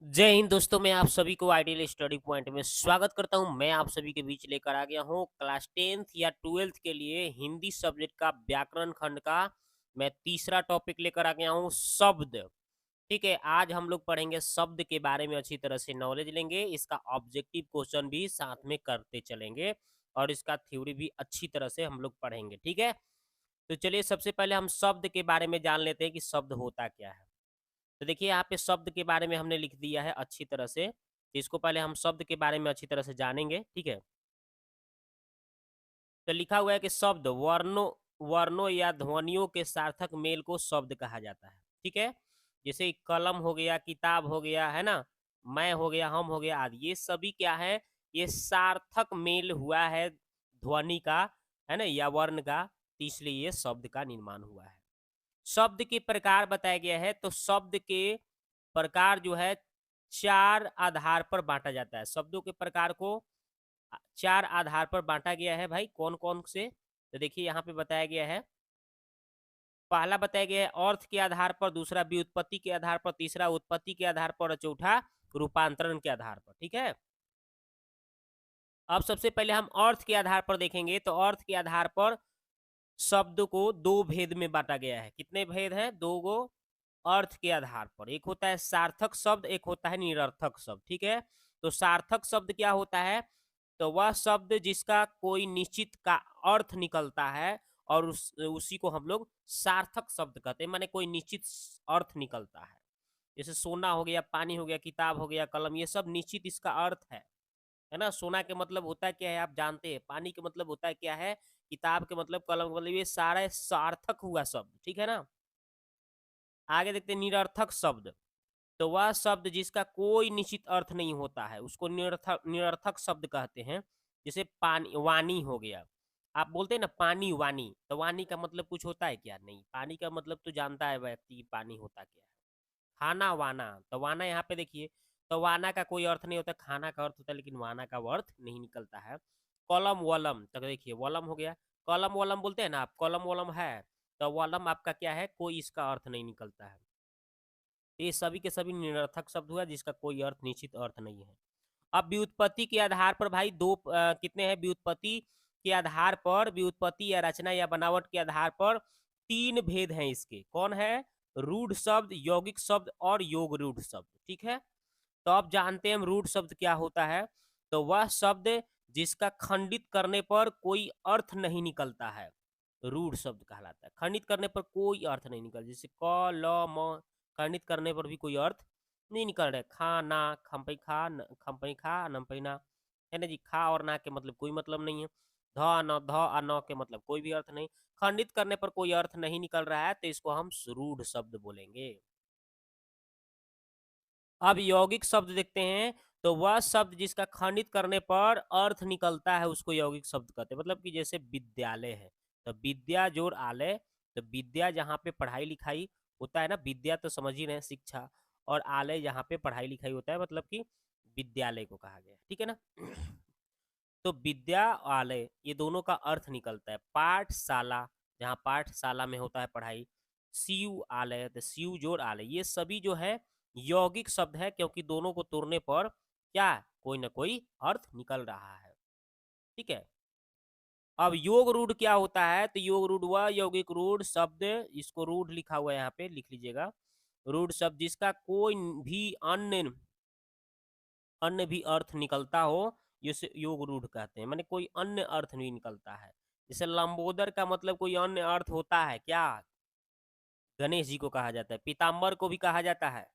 जय हिंद दोस्तों, मैं आप सभी को आइडियल स्टडी पॉइंट में स्वागत करता हूं। मैं आप सभी के बीच लेकर आ गया हूं क्लास 10th या 12th के लिए हिंदी सब्जेक्ट का व्याकरण खंड का मैं तीसरा टॉपिक लेकर आ गया हूं, शब्द। ठीक है, आज हम लोग पढ़ेंगे शब्द के बारे में, अच्छी तरह से नॉलेज लेंगे, इसका ऑब्जेक्टिव क्वेश्चन भी साथ में करते चलेंगे और इसका थ्योरी भी अच्छी तरह से हम लोग पढ़ेंगे। ठीक है, तो चलिए सबसे पहले हम शब्द के बारे में जान लेते हैं कि शब्द होता क्या है। तो देखिए यहाँ पे शब्द के बारे में हमने लिख दिया है अच्छी तरह से, तो इसको पहले हम शब्द के बारे में अच्छी तरह से जानेंगे। ठीक है, तो लिखा हुआ है कि शब्द वर्णों वर्णों या ध्वनियों के सार्थक मेल को शब्द कहा जाता है। ठीक है, जैसे कलम हो गया, किताब हो गया, है ना, मैं हो गया, हम हो गया आदि, ये सभी क्या है, ये सार्थक मेल हुआ है ध्वनि का, है ना, या वर्ण का, तो इसलिए ये शब्द का निर्माण हुआ है। शब्द के प्रकार बताया गया है, तो शब्द के प्रकार जो है चार आधार पर बांटा जाता है। शब्दों के प्रकार को चार आधार पर बांटा गया है भाई, कौन कौन से, तो देखिए यहाँ पे बताया गया है। पहला बताया गया है अर्थ के आधार पर, दूसरा व्युत्पत्ति के आधार पर, तीसरा उत्पत्ति के आधार पर और चौथा रूपांतरण के आधार पर। ठीक है, अब सबसे पहले हम अर्थ के आधार पर देखेंगे, तो अर्थ के आधार पर शब्द को दो भेद में बांटा गया है। कितने भेद हैं? दो गो अर्थ के आधार पर, एक होता है सार्थक शब्द, एक होता है निरर्थक शब्द। ठीक है, तो सार्थक शब्द क्या होता है, तो वह शब्द जिसका कोई निश्चित का अर्थ निकलता है और उसी को हम लोग सार्थक शब्द कहते हैं, माने कोई निश्चित अर्थ निकलता है। जैसे सोना हो गया, पानी हो गया, किताब हो गया, कलम, ये सब निश्चित इसका अर्थ है ना। सोना के मतलब होता है क्या है आप जानते हैं, पानी के मतलब होता है क्या है, किताब के मतलब, कलम के मतलब, ये सारा सार्थक हुआ शब्द। ठीक है ना, आगे देखते हैं निरर्थक शब्द, तो वह शब्द जिसका कोई निश्चित अर्थ नहीं होता है उसको निरर्थक निरर्थक शब्द कहते हैं। जैसे पानी, वाणी हो गया, आप बोलते हैं ना पानी वाणी, तो वाणी का मतलब कुछ होता है क्या? नहीं, पानी का मतलब तो जानता है व्यक्ति पानी होता क्या है। खाना वाना, तो वाना यहाँ पे देखिए, तो वाना का कोई अर्थ नहीं होता, खाना का अर्थ होता है, लेकिन वाना का वो अर्थ नहीं निकलता है। कलम वलम, तो देखिए वलम हो गया, कलम वलम बोलते हैं ना आप, कलम वलम है, तो वलम आपका क्या है, कोई इसका अर्थ नहीं निकलता है। ये सभी के सभी निरर्थक शब्द हुआ जिसका कोई अर्थ, निश्चित अर्थ नहीं है। अब व्युत्पत्ति के आधार पर भाई दो कितने हैं, व्युत्पत्ति के आधार पर, व्युत्पत्ति या रचना या बनावट के आधार पर तीन भेद हैं इसके। कौन है? रूढ़ शब्द, यौगिक शब्द और योग रूढ़ शब्द। ठीक है, तो अब जानते हैं हम रूढ़ शब्द क्या होता है, तो वह शब्द जिसका खंडित करने पर कोई अर्थ नहीं निकलता है, रूढ़ शब्द कहलाता है। खंडित करने पर कोई अर्थ नहीं निकलता, जैसे क ल म, खंडित करने पर भी कोई अर्थ नहीं निकल रहा है। खाना, खम्पई खा, खम्पई खा, नमपई ना, है ना जी, खा और ना के मतलब कोई मतलब नहीं है। ध न, ध आ न के मतलब कोई भी अर्थ नहीं। खंडित करने पर कोई अर्थ नहीं निकल रहा है, तो इसको हम रूढ़ शब्द बोलेंगे। अब यौगिक शब्द देखते हैं, तो वह शब्द जिसका खंडित करने पर अर्थ निकलता है उसको यौगिक शब्द कहते हैं। मतलब कि जैसे विद्यालय है, तो विद्या जोड़ आलय, तो विद्या जहाँ पे पढ़ाई लिखाई होता है ना, विद्या तो समझ ही रहे हैं शिक्षा, और आलय जहाँ पे पढ़ाई लिखाई होता है, मतलब कि विद्यालय को कहा गया। ठीक है ना। तो विद्या आलय ये दोनों का अर्थ निकलता है। पाठशाला, जहाँ पाठशाला में होता है पढ़ाई, शिव आलय, तो शिव जोड़ आलय, ये सभी जो है यौगिक शब्द है, क्योंकि दोनों को तोड़ने पर क्या, कोई ना कोई अर्थ निकल रहा है। ठीक है, अब योग रूढ़ क्या होता है, तो योग रूढ़ व यौगिक रूढ़ शब्द, इसको रूढ़ लिखा हुआ है यहाँ पे, लिख लीजिएगा। रूढ़ शब्द जिसका कोई भी अन्य अन्य भी अर्थ निकलता हो, इसे योग रूढ़ कहते हैं, माने कोई अन्य अर्थ नहीं निकलता है। जैसे लंबोदर का मतलब कोई अन्य अर्थ होता है क्या? गणेश जी को कहा जाता है। पीताम्बर को भी कहा जाता है,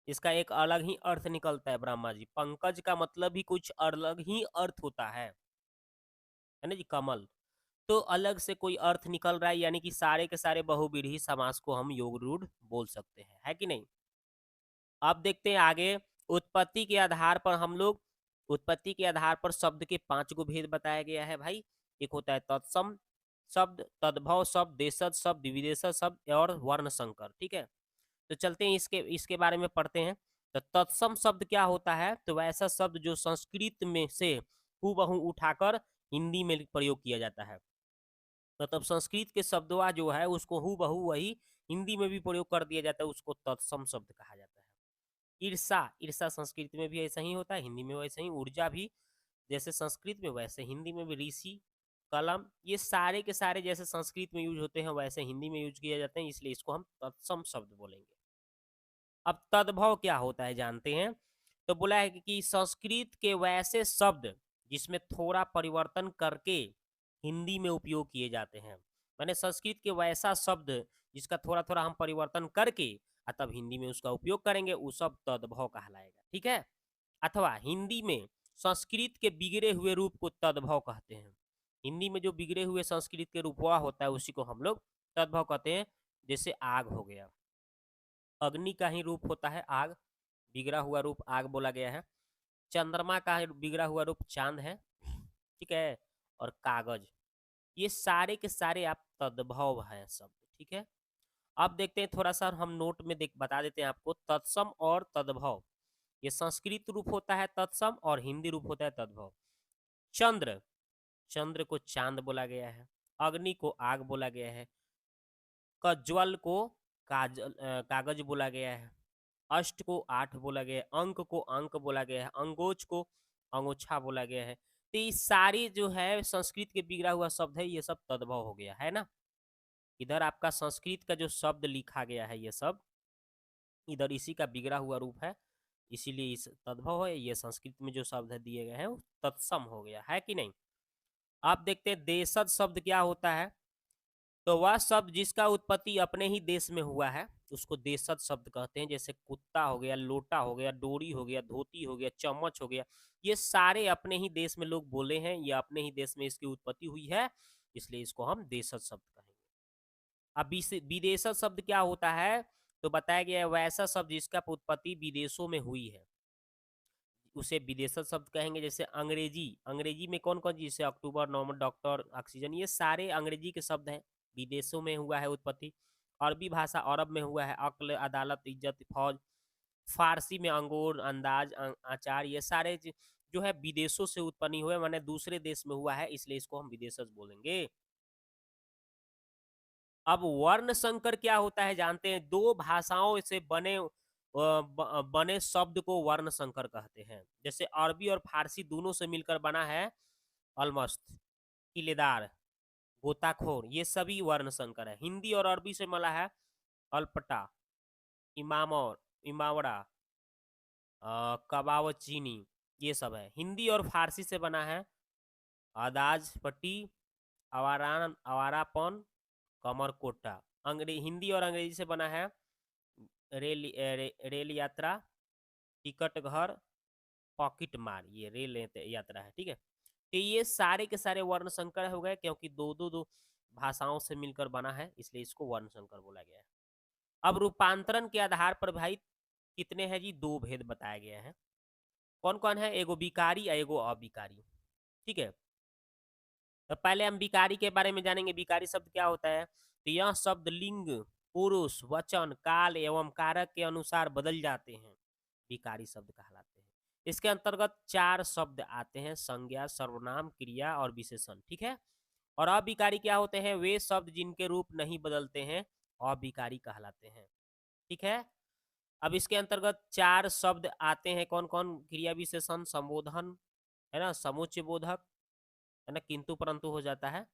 इसका एक अलग ही अर्थ निकलता है। ब्रह्मा जी, पंकज का मतलब भी कुछ अलग ही अर्थ होता है ना जी, कमल, तो अलग से कोई अर्थ निकल रहा है, यानी कि सारे के सारे बहुव्रीहि समास को हम योग रूढ़ बोल सकते हैं, है कि नहीं। अब देखते हैं आगे, उत्पत्ति के आधार पर हम लोग, उत्पत्ति के आधार पर शब्द के पांच गो भेद बताया गया है भाई। एक होता है तत्सम शब्द, तद्भव शब्द, देशज शब्द, विदेशज शब्द और वर्ण संकर। ठीक है, तो चलते हैं इसके इसके बारे में पढ़ते हैं। तो तत्सम शब्द क्या होता है, तो वैसा शब्द जो संस्कृत में से हूबहू उठाकर हिंदी में प्रयोग किया जाता है। मतलब संस्कृत के शब्दवा जो है उसको हूबहू वही हिंदी में भी प्रयोग कर दिया जाता है, उसको तत्सम शब्द कहा जाता है। ईर्षा, ईर्षा संस्कृत में भी ऐसा ही होता है, हिंदी में वैसे ही। ऊर्जा भी जैसे संस्कृत में वैसे हिंदी में भी। ऋषि, कलम, ये सारे के सारे जैसे संस्कृत में यूज होते हैं वैसे हिंदी में यूज किए जाते हैं, इसलिए इसको हम तत्सम शब्द बोलेंगे। अब तद्भव क्या होता है जानते हैं। तो बोला है कि संस्कृत के वैसे शब्द जिसमें थोड़ा परिवर्तन करके हिंदी में उपयोग किए जाते हैं। माने संस्कृत के वैसा शब्द जिसका थोड़ा थोड़ा हम परिवर्तन करके तब हिंदी में उसका उपयोग करेंगे, वो सब तद्भव कहलाएगा। ठीक है। अथवा हिंदी में संस्कृत के बिगड़े हुए रूप को तद्भव कहते हैं। हिंदी में जो बिगड़े हुए संस्कृत के रूप हुआ होता है उसी को हम लोग तद्भव कहते हैं। जैसे आग हो गया, अग्नि का ही रूप होता है आग, बिगड़ा हुआ रूप आग बोला गया है। चंद्रमा का बिगड़ा हुआ रूप चांद है। ठीक है। और कागज, ये सारे के सारे आप तद्भव है शब्द। ठीक है। अब देखते हैं थोड़ा सा हम नोट में बता देते हैं आपको तत्सम और तद्भव। ये संस्कृत रूप होता है तत्सम और हिंदी रूप होता है तद्भव। चंद्र, चंद्र को चांद बोला गया है। अग्नि को आग बोला गया है। कज्वल को कागज बोला गया है। अष्ट को 8 बोला गया है। अंक को अंक बोला गया है। अंगोज को अंगोछा बोला गया है। तो ये सारी जो है संस्कृत के बिगड़ा हुआ शब्द है, ये सब तद्भव हो गया है ना। इधर आपका संस्कृत का जो शब्द लिखा गया है ये सब इधर इसी का बिगड़ा हुआ रूप है, इसीलिए इस तद्भव है। ये संस्कृत में जो शब्द है दिए गए हैं वो तत्सम हो गया है कि नहीं। आप देखते हैं देशज शब्द क्या होता है। तो वह शब्द जिसका उत्पत्ति अपने ही देश में हुआ है उसको देशज शब्द कहते हैं। जैसे कुत्ता हो गया, लोटा हो गया, डोरी हो गया, धोती हो गया, चम्मच हो गया, ये सारे अपने ही देश में लोग बोले हैं, ये अपने ही देश में इसकी उत्पत्ति हुई है, इसलिए इसको हम देशज शब्द कहेंगे। अब विदेशज शब्द क्या होता है। तो बताया गया है वैसा शब्द जिसका उत्पत्ति विदेशों में हुई है उसे विदेशज शब्द कहेंगे। जैसे अंग्रेजी, अंग्रेजी में कौन कौन चीज, जैसे अक्टूबर, नवंबर, डॉक्टर, ऑक्सीजन, ये सारे अंग्रेजी के शब्द हैं, विदेशों में हुआ है उत्पत्ति। अरबी भाषा अरब में हुआ है, अक्ल, अदालत, इज्जत, फौज। फारसी में अंगूर, अंदाज, आचार, ये सारे जो है विदेशों से उत्पन्न हुए, माने दूसरे देश में हुआ है, इसलिए इसको हम विदेशज बोलेंगे। अब वर्ण संकर क्या होता है जानते हैं। दो भाषाओं से बने शब्द को वर्ण संकर कहते हैं। जैसे अरबी और फारसी दोनों से मिलकर बना है अलमस्त, किलेदार, गोताखोर, ये सभी वर्ण संकर है। हिंदी और अरबी से मिला है अल्पटा, इमामौर, इमावड़ा, कबावचीनी, ये सब है। हिंदी और फारसी से बना है आदाज पट्टी, आवारापन, कमरकोटा। हिंदी और अंग्रेजी से बना है रेल यात्रा, टिकट घर, पॉकेट मार, ये रेल यात्रा है। ठीक है। तो ये सारे के सारे वर्ण संकर हो गए, क्योंकि दो भाषाओं से मिलकर बना है, इसलिए इसको वर्ण संकर बोला गया है। अब रूपांतरण के आधार पर भाई कितने हैं जी, दो भेद बताया गया है। कौन कौन है, एगो विकारी और एगो अविकारी। ठीक है। तो पहले हम विकारी के बारे में जानेंगे। विकारी शब्द क्या होता है। तो यह शब्द लिंग, पुरुष, वचन, काल एवं कारक के अनुसार बदल जाते हैं, विकारी शब्द कहलाते हैं। इसके अंतर्गत 4 शब्द आते हैं, संज्ञा, सर्वनाम, क्रिया और विशेषण। ठीक है। और अविकारी क्या होते हैं, वे शब्द जिनके रूप नहीं बदलते हैं अविकारी कहलाते हैं। ठीक है। अब इसके अंतर्गत 4 शब्द आते हैं, कौन कौन, क्रिया, विशेषण, संबोधन, है ना, समुच्चय बोधक, है ना, किंतु परंतु हो जाता है,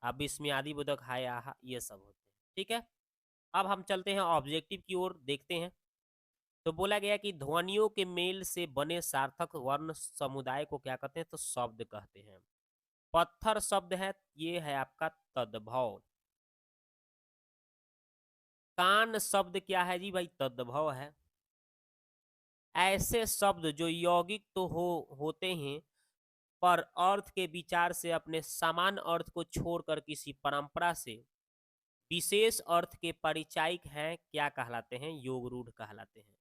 अब इसमें आदि बोधक, हाय, आहा, ये सब होते हैं। ठीक है। अब हम चलते हैं ऑब्जेक्टिव की ओर, देखते हैं। तो बोला गया कि ध्वनियों के मेल से बने सार्थक वर्ण समुदाय को क्या कहते हैं, तो शब्द कहते हैं। पत्थर शब्द है, ये है आपका तद्भव। कान शब्द क्या है जी भाई, तद्भव है। ऐसे शब्द जो यौगिक तो होते हैं पर अर्थ के विचार से अपने समान अर्थ को छोड़कर किसी परंपरा से विशेष अर्थ के परिचायक हैं, क्या कहलाते हैं, योग रूढ़ कहलाते हैं।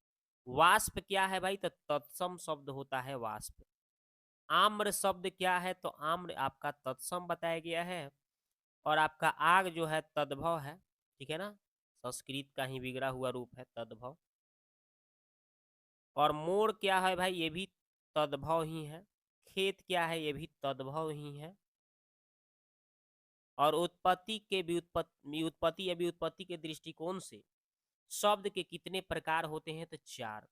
वाष्प क्या है भाई, तो तत्सम शब्द होता है वाष्प। आम्र शब्द क्या है, तो आम्र आपका तत्सम बताया गया है। और आपका आग जो है तद्भव है। ठीक है ना, संस्कृत का ही बिगड़ा हुआ रूप है तद्भव। और मोर क्या है भाई, ये भी तद्भव ही है। खेत क्या है, ये भी तद्भव ही है। और उत्पत्ति के व्युत्पत्ति या व्युत्पत्ति के दृष्टिकोण से शब्द के कितने प्रकार होते हैं, तो 4।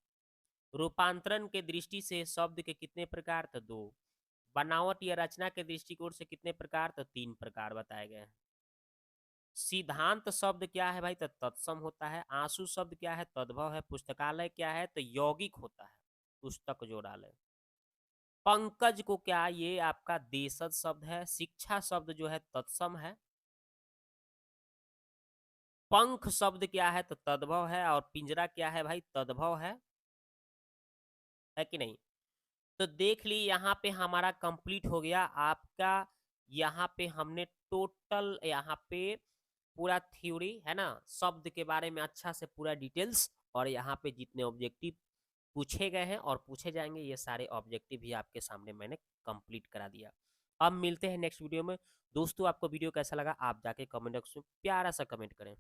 रूपांतरण के दृष्टि से शब्द के कितने प्रकार? तो 2। बनावट या रचना के दृष्टिकोण से कितने प्रकार? तो 3 प्रकार बताए गए हैं। सिद्धांत शब्द क्या है भाई? तो तत्सम होता है। आंसू शब्द क्या है? तद्भव है। पुस्तकालय क्या है? तो यौगिक होता है, पुस्तक जो डाले। पंकज को क्या? ये आपका देशज शब्द है। शिक्षा शब्द जो है तत्सम है। पंख शब्द क्या है? तो तद्भव है। और पिंजरा क्या है भाई? तद्भव है कि नहीं? तो देख ली यहाँ पे हमारा कंप्लीट हो गया आपका। यहाँ पे हमने टोटल यहाँ पे पूरा थ्योरी है ना, शब्द के बारे में अच्छा से पूरा डिटेल्स, और यहाँ पे जितने ऑब्जेक्टिव पूछे गए हैं और पूछे जाएंगे ये सारे ऑब्जेक्टिव भी आपके सामने मैंने कंप्लीट करा दिया। अब मिलते हैं नेक्स्ट वीडियो में। दोस्तों आपको वीडियो कैसा लगा आप जाके कमेंट बॉक्स में प्यारा सा कमेंट करें।